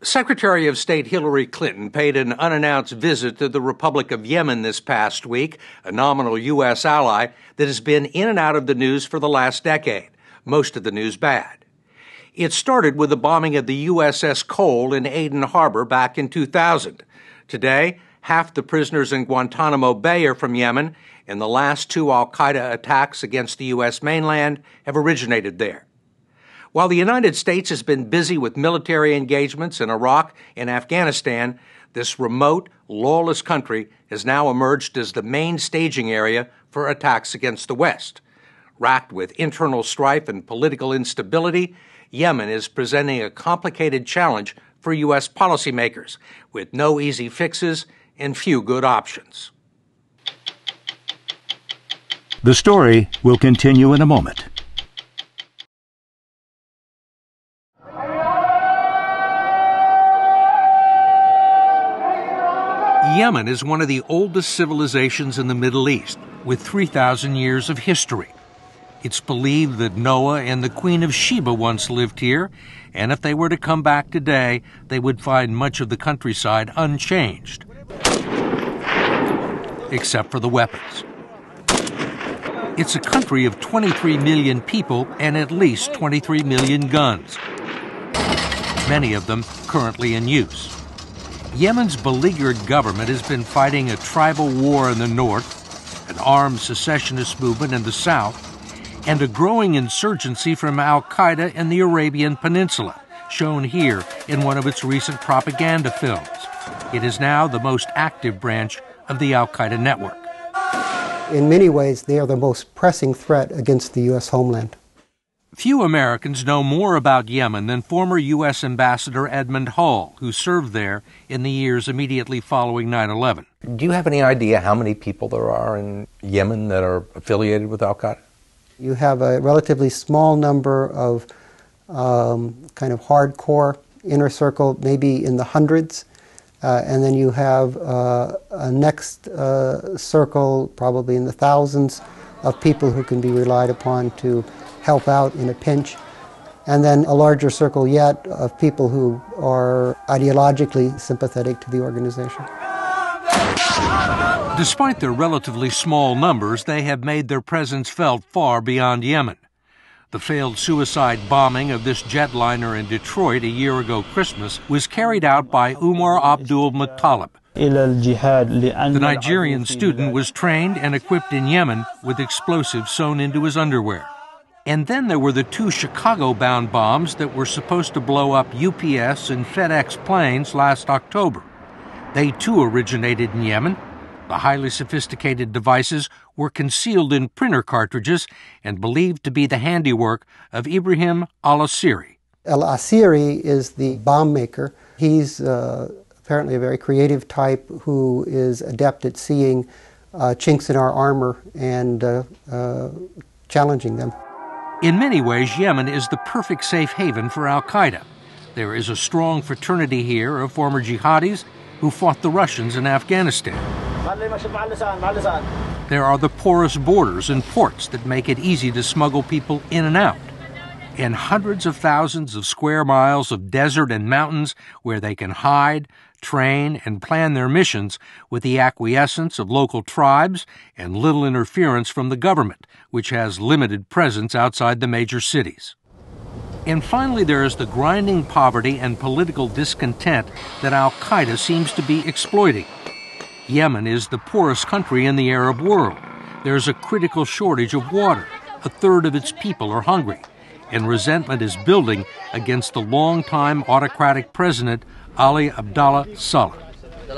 Secretary of State Hillary Clinton paid an unannounced visit to the Republic of Yemen this past week, a nominal U.S. ally that has been in and out of the news for the last decade, most of the news bad. It started with the bombing of the USS Cole in Aden Harbor back in 2000. Today, half the prisoners in Guantanamo Bay are from Yemen, and the last two Al-Qaeda attacks against the U.S. mainland have originated there. While the United States has been busy with military engagements in Iraq and Afghanistan, this remote, lawless country has now emerged as the main staging area for attacks against the West. Racked with internal strife and political instability, Yemen is presenting a complicated challenge for U.S. policymakers, with no easy fixes and few good options. The story will continue in a moment. Yemen is one of the oldest civilizations in the Middle East, with 3,000 years of history. It's believed that Noah and the Queen of Sheba once lived here, and if they were to come back today, they would find much of the countryside unchanged, except for the weapons. It's a country of 23 million people and at least 23 million guns, many of them currently in use. Yemen's beleaguered government has been fighting a tribal war in the north, an armed secessionist movement in the south, and a growing insurgency from Al-Qaeda in the Arabian Peninsula, shown here in one of its recent propaganda films. It is now the most active branch of the Al-Qaeda network. In many ways, they are the most pressing threat against the U.S. homeland. Few Americans know more about Yemen than former U.S. Ambassador Edmund Hall, who served there in the years immediately following 9/11. Do you have any idea how many people there are in Yemen that are affiliated with Al-Qaeda? You have a relatively small number of kind of hardcore inner circle, maybe in the hundreds, and then you have a next circle, probably in the thousands, of people who can be relied upon to help out in a pinch, and then a larger circle yet of people who are ideologically sympathetic to the organization. Despite their relatively small numbers, they have made their presence felt far beyond Yemen. The failed suicide bombing of this jetliner in Detroit a year ago Christmas was carried out by Umar Abdul Muttalib. The Nigerian student was trained and equipped in Yemen with explosives sewn into his underwear. And then there were the two Chicago-bound bombs that were supposed to blow up UPS and FedEx planes last October. They too originated in Yemen. The highly sophisticated devices were concealed in printer cartridges and believed to be the handiwork of Ibrahim al-Asiri. Al-Asiri is the bomb maker. He's apparently a very creative type who is adept at seeing chinks in our armor and challenging them. In many ways, Yemen is the perfect safe haven for Al-Qaeda. There is a strong fraternity here of former jihadis who fought the Russians in Afghanistan. There are the porous borders and ports that make it easy to smuggle people in and out, and hundreds of thousands of square miles of desert and mountains where they can hide, train, and plan their missions with the acquiescence of local tribes and little interference from the government, which has limited presence outside the major cities. And finally, there is the grinding poverty and political discontent that Al-Qaeda seems to be exploiting. Yemen is the poorest country in the Arab world. There's a critical shortage of water. A third of its people are hungry. And resentment is building against the longtime autocratic president, Ali Abdullah Saleh.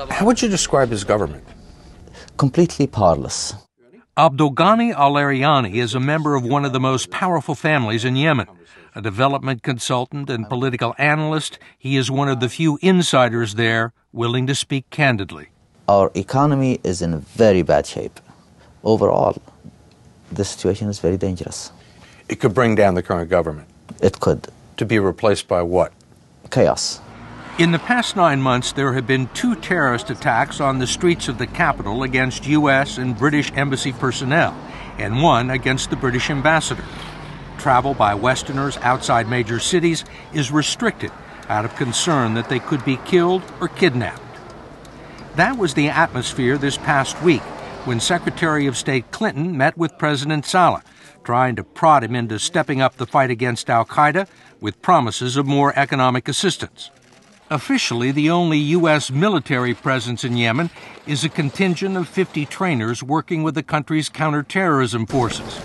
How would you describe his government? Completely powerless. Abdulghani al-Ariani is a member of one of the most powerful families in Yemen. A development consultant and political analyst, he is one of the few insiders there willing to speak candidly. Our economy is in very bad shape. Overall, the situation is very dangerous. It could bring down the current government. It could. To be replaced by what? Chaos. In the past 9 months, there have been 2 terrorist attacks on the streets of the capital against U.S. and British embassy personnel, and one against the British ambassador. Travel by Westerners outside major cities is restricted out of concern that they could be killed or kidnapped. That was the atmosphere this past week when Secretary of State Clinton met with President Saleh, trying to prod him into stepping up the fight against Al-Qaeda with promises of more economic assistance. Officially, the only U.S. military presence in Yemen is a contingent of 50 trainers working with the country's counterterrorism forces.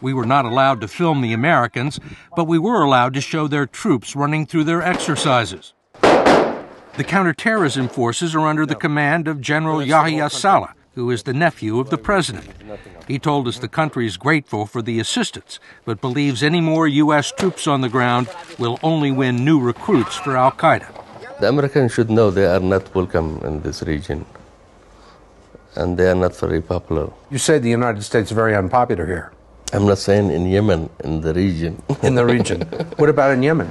We were not allowed to film the Americans, but we were allowed to show their troops running through their exercises. The counterterrorism forces are under the command of General Yahya Saleh, who is the nephew of the president. He told us the country is grateful for the assistance, but believes any more U.S. troops on the ground will only win new recruits for Al-Qaeda. The Americans should know they are not welcome in this region, and they are not very popular. You say the United States is very unpopular here. I'm not saying in Yemen, in the region. In the region. What about in Yemen?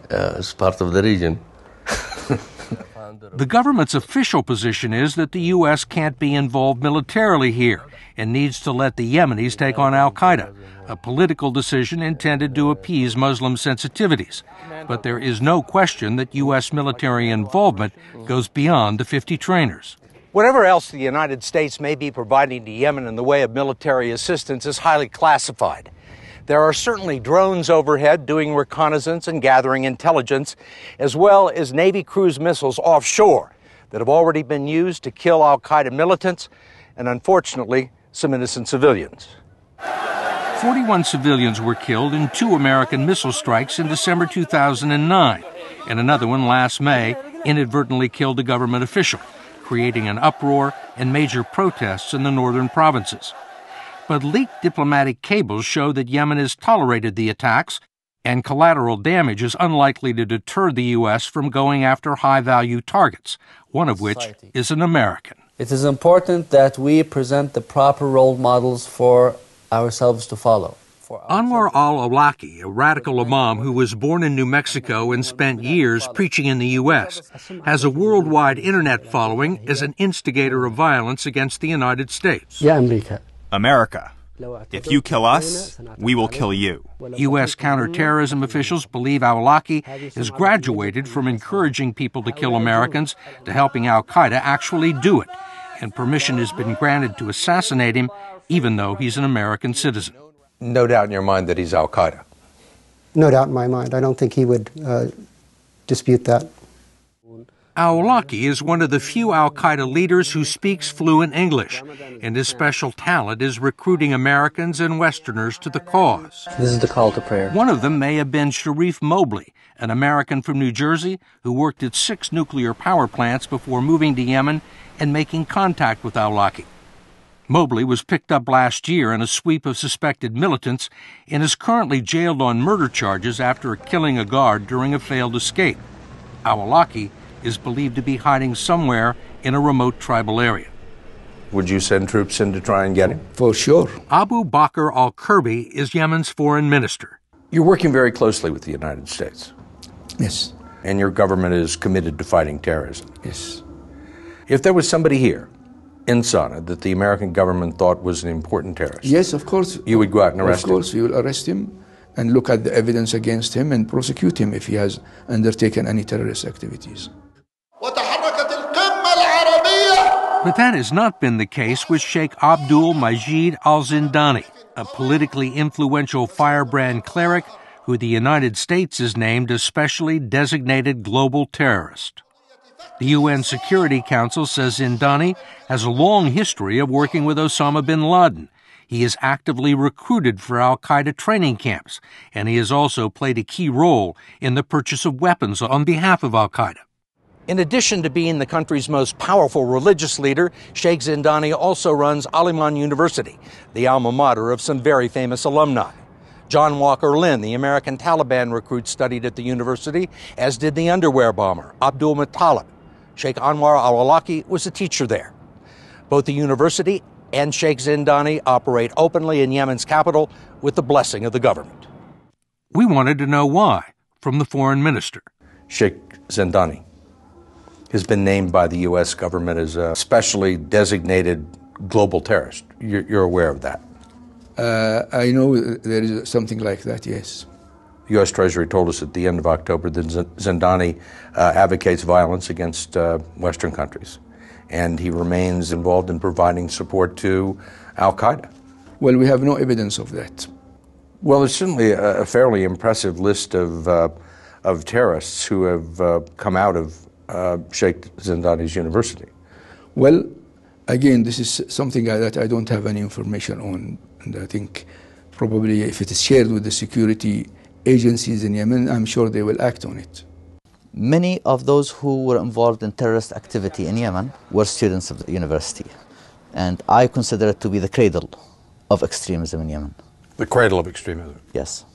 It's part of the region. The government's official position is that the U.S. can't be involved militarily here and needs to let the Yemenis take on Al-Qaeda, a political decision intended to appease Muslim sensitivities. But there is no question that U.S. military involvement goes beyond the 50 trainers. Whatever else the United States may be providing to Yemen in the way of military assistance is highly classified. There are certainly drones overhead doing reconnaissance and gathering intelligence, as well as Navy cruise missiles offshore that have already been used to kill Al-Qaeda militants and, unfortunately, some innocent civilians. 41 civilians were killed in 2 American missile strikes in December 2009, and another one last May inadvertently killed a government official, creating an uproar and major protests in the northern provinces. But leaked diplomatic cables show that Yemen has tolerated the attacks, and collateral damage is unlikely to deter the U.S. from going after high-value targets, one of which is an American. It is important that we present the proper role models for ourselves to follow. Anwar al-Awlaki, a radical imam who was born in New Mexico and spent years preaching in the U.S., has a worldwide internet following as an instigator of violence against the United States. America, if you kill us, we will kill you. U.S. counterterrorism officials believe al-Awlaki has graduated from encouraging people to kill Americans to helping Al-Qaeda actually do it, and permission has been granted to assassinate him even though he's an American citizen. No doubt in your mind that he's Al-Qaeda. No doubt in my mind. I don't think he would dispute that. Al-Awlaki is one of the few Al-Qaeda leaders who speaks fluent English, and his special talent is recruiting Americans and Westerners to the cause. This is the call to prayer. One of them may have been Sharif Mobley, an American from New Jersey who worked at 6 nuclear power plants before moving to Yemen and making contact with Al-Awlaki. Mobley was picked up last year in a sweep of suspected militants and is currently jailed on murder charges after killing a guard during a failed escape. Al-Awlaki is believed to be hiding somewhere in a remote tribal area. Would you send troops in to try and get him? For sure. Abu Bakr al-Kirby is Yemen's foreign minister. You're working very closely with the United States. Yes. And your government is committed to fighting terrorism. Yes. If there was somebody here in Sana'a that the American government thought was an important terrorist, Yes, of course. you would go out and arrest him? Of course, we will arrest him and look at the evidence against him and prosecute him if he has undertaken any terrorist activities. But that has not been the case with Sheikh Abdul Majid al-Zindani, a politically influential firebrand cleric who the United States has named a specially designated global terrorist. The UN Security Council says Zindani has a long history of working with Osama bin Laden. He is actively recruited for Al-Qaeda training camps, and he has also played a key role in the purchase of weapons on behalf of Al-Qaeda. In addition to being the country's most powerful religious leader, Sheikh Zindani also runs Al-Iman University, the alma mater of some very famous alumni. John Walker Lynn, the American Taliban recruit, studied at the university, as did the underwear bomber, Abdul Muttalib. Sheikh Anwar al-Awlaki was a teacher there. Both the university and Sheikh Zindani operate openly in Yemen's capital with the blessing of the government. We wanted to know why from the foreign minister. Sheikh Zindani has been named by the U.S. government as a specially designated global terrorist. You're aware of that? I know there is something like that, yes. U.S. Treasury told us at the end of October that Zindani advocates violence against Western countries, and he remains involved in providing support to Al-Qaeda. Well, we have no evidence of that. Well, there's certainly a fairly impressive list of terrorists who have come out of Sheikh Zindani's university. Well, again, this is something that I don't have any information on, and I think probably if it is shared with the security agencies in Yemen, I'm sure they will act on it. Many of those who were involved in terrorist activity in Yemen were students of the university, and I consider it to be the cradle of extremism in Yemen. The cradle of extremism. Yes.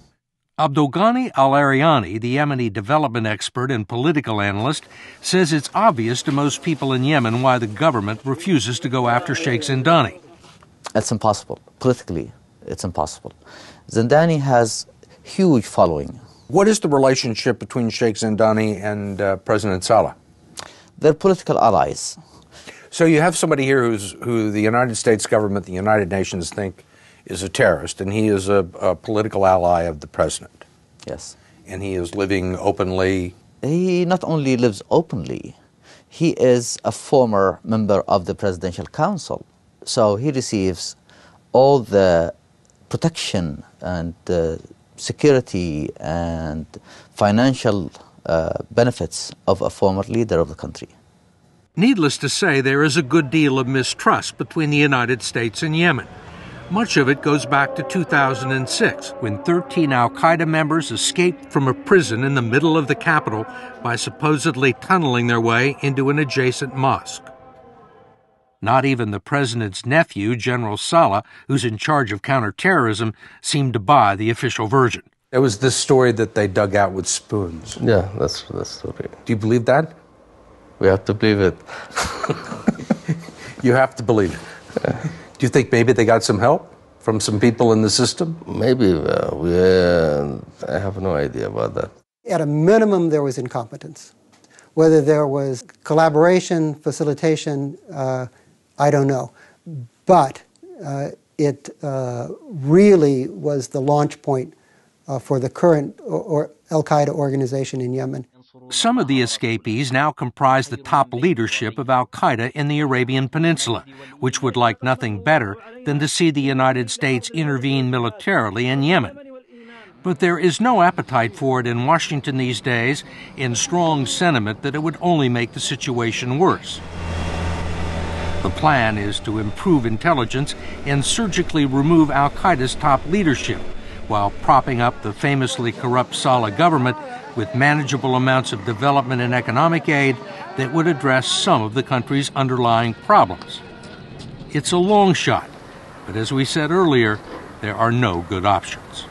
Abdulghani Al-Ariani, the Yemeni development expert and political analyst, says it's obvious to most people in Yemen why the government refuses to go after Sheikh Zindani. It's impossible. Politically, it's impossible. Zindani has huge following. What is the relationship between Sheikh Zindani and President Saleh? They're political allies. So you have somebody here who the United States government, the United Nations think is a terrorist, and he is a political ally of the president. Yes. And he is living openly. He not only lives openly, he is a former member of the Presidential Council. So he receives all the protection and security and financial benefits of a former leader of the country. Needless to say, there is a good deal of mistrust between the United States and Yemen. Much of it goes back to 2006, when 13 Al-Qaeda members escaped from a prison in the middle of the capital by supposedly tunneling their way into an adjacent mosque. Not even the president's nephew, General Saleh, who's in charge of counterterrorism, seemed to buy the official version. It was this story that they dug out with spoons. Yeah, that's the story. Do you believe that? We have to believe it. You have to believe it. Do you think maybe they got some help from some people in the system? Maybe. I have no idea about that. At a minimum, there was incompetence. Whether there was collaboration, facilitation, I don't know. But it really was the launch point for the current Al-Qaeda organization in Yemen. Some of the escapees now comprise the top leadership of Al-Qaeda in the Arabian Peninsula, which would like nothing better than to see the United States intervene militarily in Yemen. But there is no appetite for it in Washington these days, in strong sentiment that it would only make the situation worse. The plan is to improve intelligence and surgically remove Al-Qaeda's top leadership, while propping up the famously corrupt Saleh government with manageable amounts of development and economic aid that would address some of the country's underlying problems. It's a long shot, but as we said earlier, there are no good options.